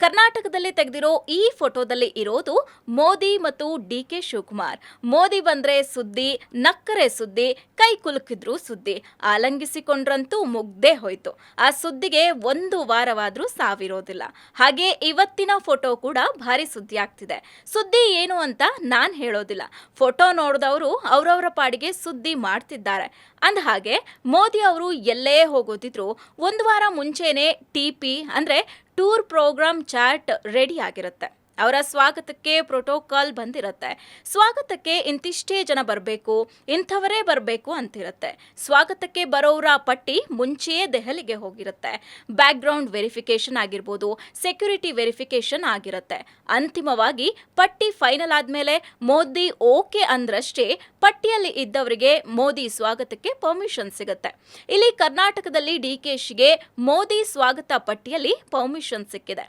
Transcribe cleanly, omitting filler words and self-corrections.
ಕರ್ನಾಟಕದಲ್ಲಿ ತೆಗೆದಿರೋ ಈ ಫೋಟೋದಲ್ಲಿ ಇರೋದು ಮೋದಿ ಮತ್ತು ಡಿ.ಕೆ. ಶಿವಕುಮಾರ್. ಮೋದಿ ಬಂದ್ರೆ ಸುದ್ದಿ, ನಕ್ಕರೆ ಸುದ್ದಿ, ಕೈ ಕುಲುಕಿದ್ರು ಸುದ್ದಿ, ಆಲಂಗಿಸಿಕೊಂಡ್ರಂತೂ ಮುಗ್ದೇ ಹೋಯ್ತು. ಆ ಸುದ್ದಿಗೆ ಒಂದು ವಾರವಾದ್ರೂ ಸಾವಿರೋದಿಲ್ಲ. ಹಾಗೆ ಇವತ್ತಿನ ಫೋಟೋ ಕೂಡ ಭಾರಿ ಸುದ್ದಿ ಆಗ್ತಿದೆ. ಸುದ್ದಿ ಏನು ಅಂತ ನಾನ್ ಹೇಳೋದಿಲ್ಲ. ಫೋಟೋ ನೋಡಿದವರು ಅವರವರ ಪಾಡಿಗೆ ಸುದ್ದಿ ಮಾಡ್ತಿದ್ದಾರೆ. ಅಂದಹಾಗೆ ಮೋದಿ ಅವರು ಎಲ್ಲೇ ಹೋಗೋದಿದ್ರು ಒಂದು ವಾರ ಮುಂಚೆನೆ ಟಿಪಿ ಅಂದ್ರೆ ಟೂರ್ ಪ್ರೋಗ್ರಾಮ್ ಚಾರ್ಟ್ ರೆಡಿ ಆಗಿರುತ್ತೆ. ಅವರ ಸ್ವಾಗತಕ್ಕೆ ಪ್ರೋಟೋಕಾಲ್ ಬಂದಿರುತ್ತೆ. ಸ್ವಾಗತಕ್ಕೆ ಇಂತಿಷ್ಟೇ ಜನ ಬರಬೇಕು, ಇಂಥವರೇ ಬರಬೇಕು ಅಂತಿರುತ್ತೆ. ಸ್ವಾಗತಕ್ಕೆ ಬರೋರ ಪಟ್ಟಿ ಮುಂಚೆಯೇ ದೆಹಲಿಗೆ ಹೋಗಿರುತ್ತೆ. ಬ್ಯಾಕ್ಗ್ರೌಂಡ್ ವೆರಿಫಿಕೇಶನ್ ಆಗಿರ್ಬೋದು, ಸೆಕ್ಯೂರಿಟಿ ವೆರಿಫಿಕೇಶನ್ ಆಗಿರುತ್ತೆ. ಅಂತಿಮವಾಗಿ ಪಟ್ಟಿ ಫೈನಲ್ ಆದ್ಮೇಲೆ ಮೋದಿ ಓಕೆ ಅಂದ್ರಷ್ಟೇ ಪಟ್ಟಿಯಲ್ಲಿ ಇದ್ದವರಿಗೆ ಮೋದಿ ಸ್ವಾಗತಕ್ಕೆ ಪರ್ಮಿಷನ್ ಸಿಗುತ್ತೆ. ಇಲ್ಲಿ ಕರ್ನಾಟಕದಲ್ಲಿ ಡಿ.ಕೆ.ಶಿಗೆ ಮೋದಿ ಸ್ವಾಗತ ಪಟ್ಟಿಯಲ್ಲಿ ಪರ್ಮಿಷನ್ ಸಿಕ್ಕಿದೆ.